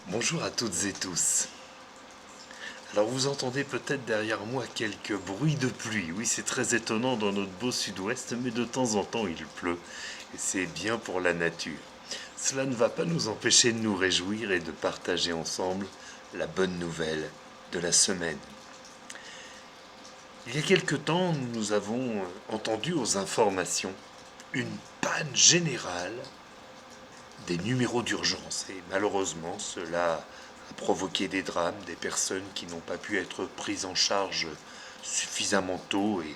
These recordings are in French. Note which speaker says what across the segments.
Speaker 1: Bonjour à toutes et tous. Alors vous entendez peut-être derrière moi quelques bruits de pluie. Oui, c'est très étonnant dans notre beau sud-ouest, mais de temps en temps il pleut. Et c'est bien pour la nature. Cela ne va pas nous empêcher de nous réjouir et de partager ensemble la bonne nouvelle de la semaine. Il y a quelque temps, nous avons entendu aux informations une panne générale des numéros d'urgence. Et malheureusement, cela a provoqué des drames, des personnes qui n'ont pas pu être prises en charge suffisamment tôt et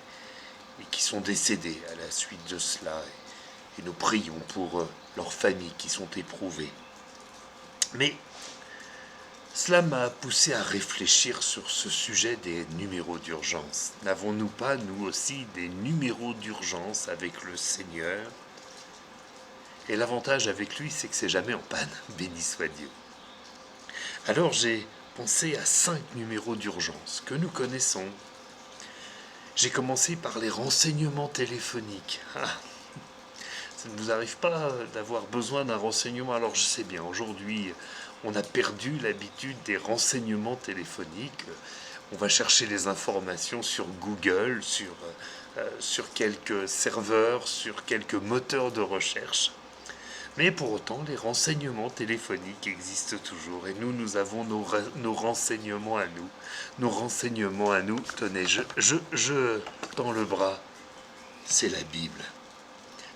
Speaker 1: qui sont décédées à la suite de cela. Et nous prions pour leurs familles qui sont éprouvées. Mais cela m'a poussé à réfléchir sur ce sujet des numéros d'urgence. N'avons-nous pas, nous aussi, des numéros d'urgence avec le Seigneur? Et l'avantage avec lui, c'est que c'est jamais en panne. Béni soit Dieu. Alors j'ai pensé à 5 numéros d'urgence que nous connaissons. J'ai commencé par les renseignements téléphoniques. Ça ne vous arrive pas d'avoir besoin d'un renseignement? Alors je sais bien, aujourd'hui on a perdu l'habitude des renseignements téléphoniques. On va chercher les informations sur Google, sur quelques serveurs, sur quelques moteurs de recherche. Mais pour autant, les renseignements téléphoniques existent toujours et nous avons nos renseignements à nous. Nos renseignements à nous, tenez, je tends le bras, c'est la Bible,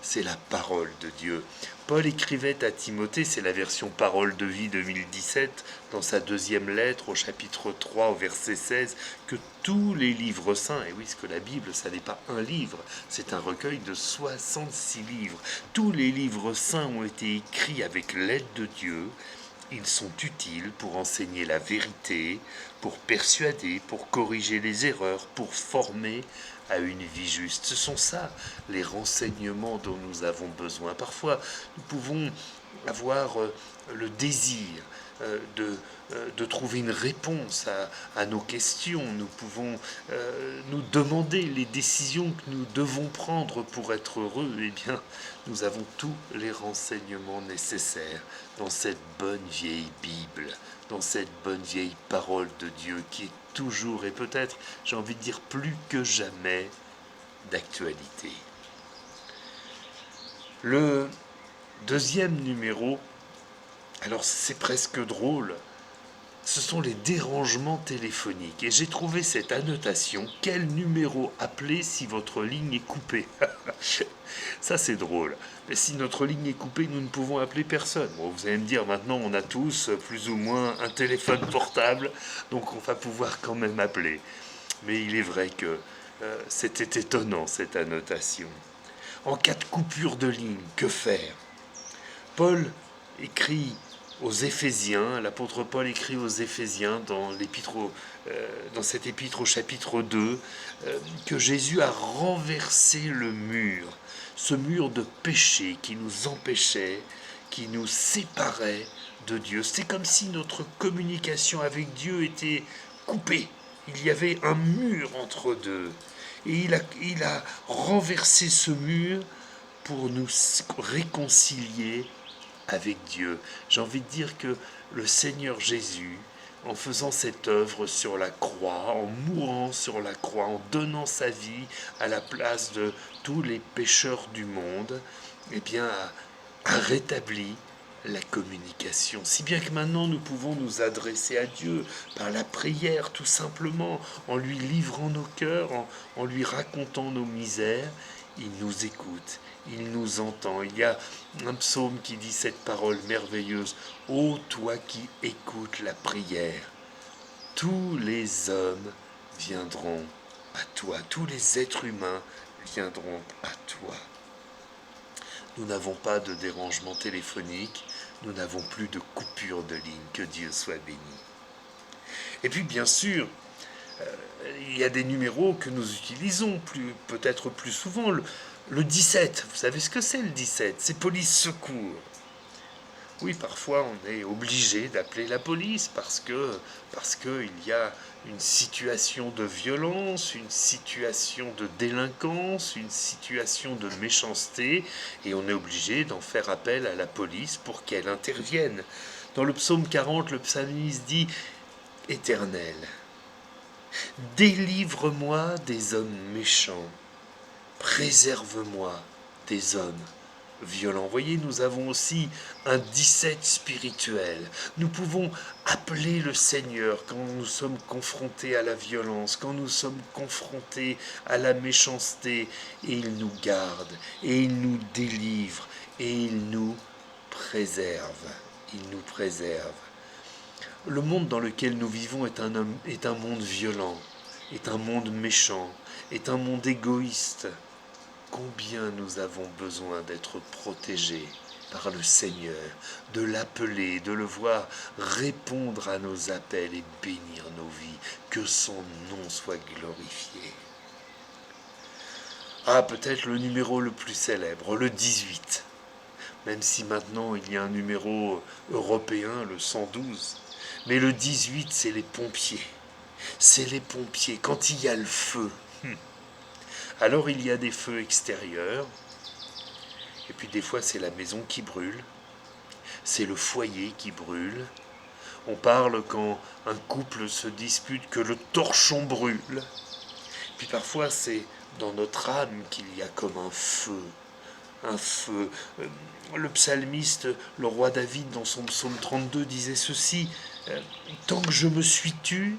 Speaker 1: c'est la parole de Dieu. Paul écrivait à Timothée, c'est la version Parole de vie 2017, dans sa deuxième lettre au chapitre 3 au verset 16, que tous les livres saints, et oui, parce que la Bible, ça n'est pas un livre, c'est un recueil de 66 livres, tous les livres saints ont été écrits avec l'aide de Dieu. Ils sont utiles pour enseigner la vérité, pour persuader, pour corriger les erreurs, pour former à une vie juste. Ce sont ça les renseignements dont nous avons besoin. Parfois, nous pouvons avoir le désir de trouver une réponse à nos questions. Nous pouvons nous demander les décisions que nous devons prendre pour être heureux. Eh bien, nous avons tous les renseignements nécessaires dans cette bonne vieille Bible, dans cette bonne vieille parole de Dieu qui est toujours et peut-être, j'ai envie de dire plus que jamais, d'actualité. Le deuxième numéro, alors c'est presque drôle, ce sont les dérangements téléphoniques. Et j'ai trouvé cette annotation, quel numéro appeler si votre ligne est coupée? Ça c'est drôle. Mais si notre ligne est coupée, nous ne pouvons appeler personne. Bon, vous allez me dire, maintenant on a tous plus ou moins un téléphone portable, donc on va pouvoir quand même appeler. Mais il est vrai que c'était étonnant cette annotation. En cas de coupure de ligne, que faire? Paul écrit aux Éphésiens, l'apôtre Paul écrit aux Éphésiens dans cet épître au chapitre 2, que Jésus a renversé le mur, ce mur de péché qui nous empêchait, qui nous séparait de Dieu. C'est comme si notre communication avec Dieu était coupée. Il y avait un mur entre deux. Et il a renversé ce mur pour nous réconcilier avec Dieu. J'ai envie de dire que le Seigneur Jésus, en faisant cette œuvre sur la croix, en mourant sur la croix, en donnant sa vie à la place de tous les pécheurs du monde, eh bien, a rétabli la communication. Si bien que maintenant nous pouvons nous adresser à Dieu par la prière tout simplement, en lui livrant nos cœurs, en lui racontant nos misères. Il nous écoute, il nous entend. Il y a un psaume qui dit cette parole merveilleuse. Ô toi qui écoutes la prière, tous les hommes viendront à toi, tous les êtres humains viendront à toi. Nous n'avons pas de dérangement téléphonique, nous n'avons plus de coupure de ligne, que Dieu soit béni. Et puis bien sûr, il y a des numéros que nous utilisons peut-être plus souvent. Le 17, vous savez ce que c'est le 17? C'est police secours. Oui, parfois on est obligé d'appeler la police parce que il y a une situation de violence, une situation de délinquance, une situation de méchanceté, et on est obligé d'en faire appel à la police pour qu'elle intervienne. Dans le psaume 40, le psalmiste dit « Éternel, délivre-moi des hommes méchants, préserve-moi des hommes violents. » Vous voyez, nous avons aussi un 17 spirituel. Nous pouvons appeler le Seigneur quand nous sommes confrontés à la violence, quand nous sommes confrontés à la méchanceté, et il nous garde, et il nous délivre, et il nous préserve. Il nous préserve. Le monde dans lequel nous vivons est un monde violent, est un monde méchant, est un monde égoïste. Combien nous avons besoin d'être protégés par le Seigneur, de l'appeler, de le voir répondre à nos appels et bénir nos vies, que son nom soit glorifié. Ah, peut-être le numéro le plus célèbre, le 18, même si maintenant il y a un numéro européen, le 112, mais le 18 c'est les pompiers, c'est les pompiers, quand il y a le feu. Alors il y a des feux extérieurs, et puis des fois c'est la maison qui brûle, c'est le foyer qui brûle. On parle quand un couple se dispute que le torchon brûle. Puis parfois c'est dans notre âme qu'il y a comme un feu. Un feu. Le psalmiste, le roi David, dans son psaume 32, disait ceci, « Tant que je me suis tu,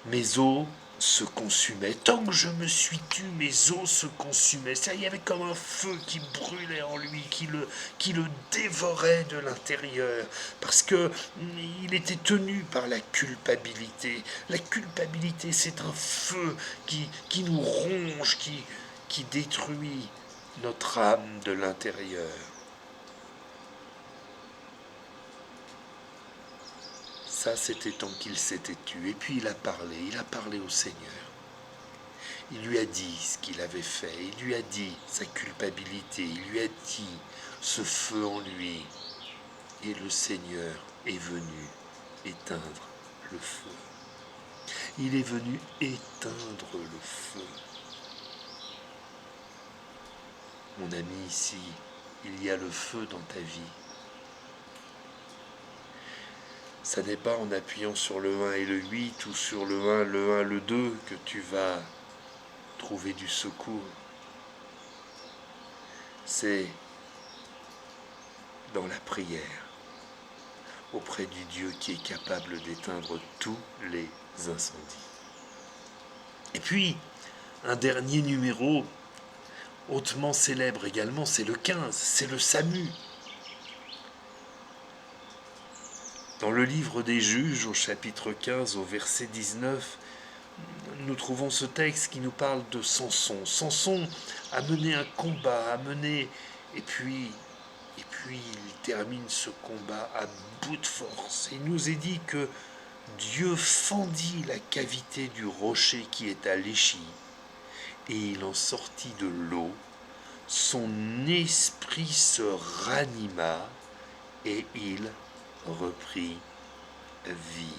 Speaker 1: mes os se consumaient. Tant que je me suis tu, mes os se consumaient. » Il y avait comme un feu qui brûlait en lui, qui le dévorait de l'intérieur, parce que il était tenu par la culpabilité. La culpabilité, c'est un feu qui nous ronge, qui détruit notre âme de l'intérieur. Ça, c'était tant qu'il s'était tué. Et puis il a parlé au Seigneur. Il lui a dit ce qu'il avait fait, il lui a dit sa culpabilité, il lui a dit ce feu en lui. Et le Seigneur est venu éteindre le feu. Il est venu éteindre le feu. Mon ami, ici, il y a le feu dans ta vie. Ça n'est pas en appuyant sur le 1 et le 8 ou sur le 1, le 2 que tu vas trouver du secours. C'est dans la prière, auprès du Dieu qui est capable d'éteindre tous les incendies. Et puis, un dernier numéro hautement célèbre également, c'est le 15, c'est le SAMU. Dans le livre des Juges, au chapitre 15, au verset 19, nous trouvons ce texte qui nous parle de Samson. Samson a mené un combat, et puis il termine ce combat à bout de force. Il nous est dit que Dieu fendit la cavité du rocher qui est à Léchi, et il en sortit de l'eau. Son esprit se ranima, et il reprit vie.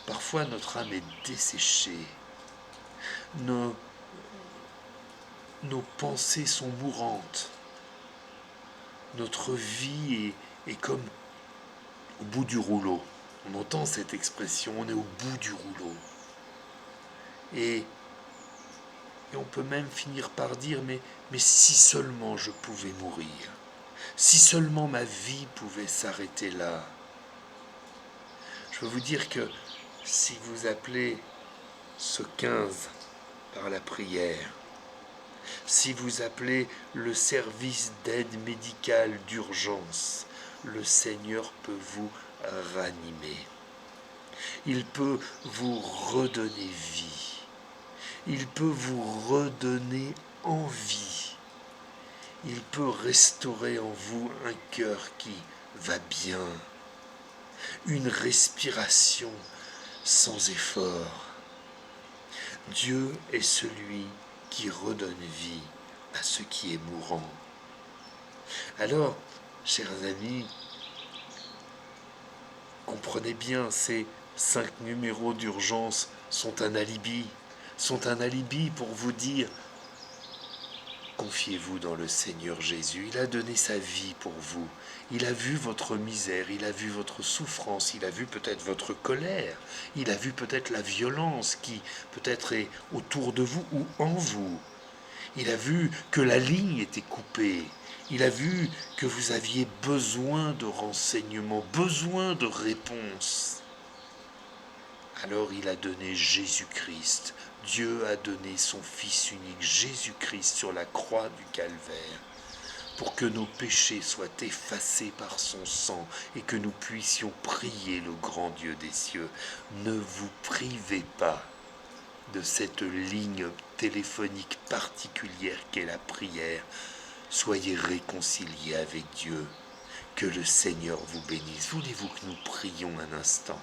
Speaker 1: Parfois notre âme est desséchée, nos pensées sont mourantes, notre vie est comme au bout du rouleau. On entend cette expression, on est au bout du rouleau. Et on peut même finir par dire, mais si seulement je pouvais mourir, si seulement ma vie pouvait s'arrêter là. Je veux vous dire que si vous appelez ce 15 par la prière, si vous appelez le service d'aide médicale d'urgence, le Seigneur peut vous ranimer. Il peut vous redonner vie. Il peut vous redonner envie. Il peut restaurer en vous un cœur qui va bien, une respiration sans effort. Dieu est celui qui redonne vie à ce qui est mourant. Alors, chers amis, comprenez bien, ces 5 numéros d'urgence sont un alibi pour vous dire Confiez-vous dans le Seigneur Jésus. Il a donné sa vie pour vous. Il a vu votre misère, il a vu votre souffrance, il a vu peut-être votre colère, il a vu peut-être la violence qui peut-être est autour de vous ou en vous. Il a vu que la ligne était coupée. Il a vu que vous aviez besoin de renseignements, besoin de réponses. Alors il a donné Jésus-Christ. Dieu a donné son Fils unique, Jésus-Christ, sur la croix du Calvaire, pour que nos péchés soient effacés par son sang et que nous puissions prier le grand Dieu des cieux. Ne vous privez pas de cette ligne téléphonique particulière qu'est la prière. Soyez réconciliés avec Dieu. Que le Seigneur vous bénisse. Voulez-vous que nous prions un instant?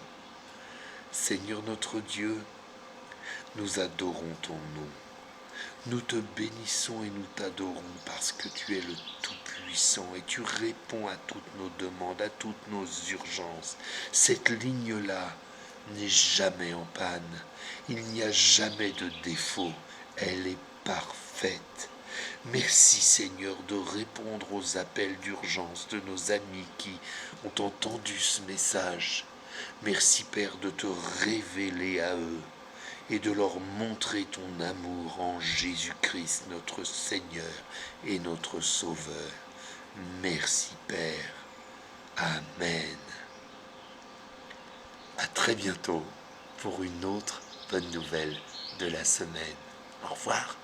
Speaker 1: Seigneur notre Dieu, nous adorons ton nom. Nous te bénissons et nous t'adorons parce que tu es le Tout-Puissant et tu réponds à toutes nos demandes, à toutes nos urgences. Cette ligne-là n'est jamais en panne. Il n'y a jamais de défaut. Elle est parfaite. Merci Seigneur de répondre aux appels d'urgence de nos amis qui ont entendu ce message. Merci Père de te révéler à eux et de leur montrer ton amour en Jésus-Christ, notre Seigneur et notre Sauveur. Merci Père. Amen. À très bientôt pour une autre bonne nouvelle de la semaine. Au revoir.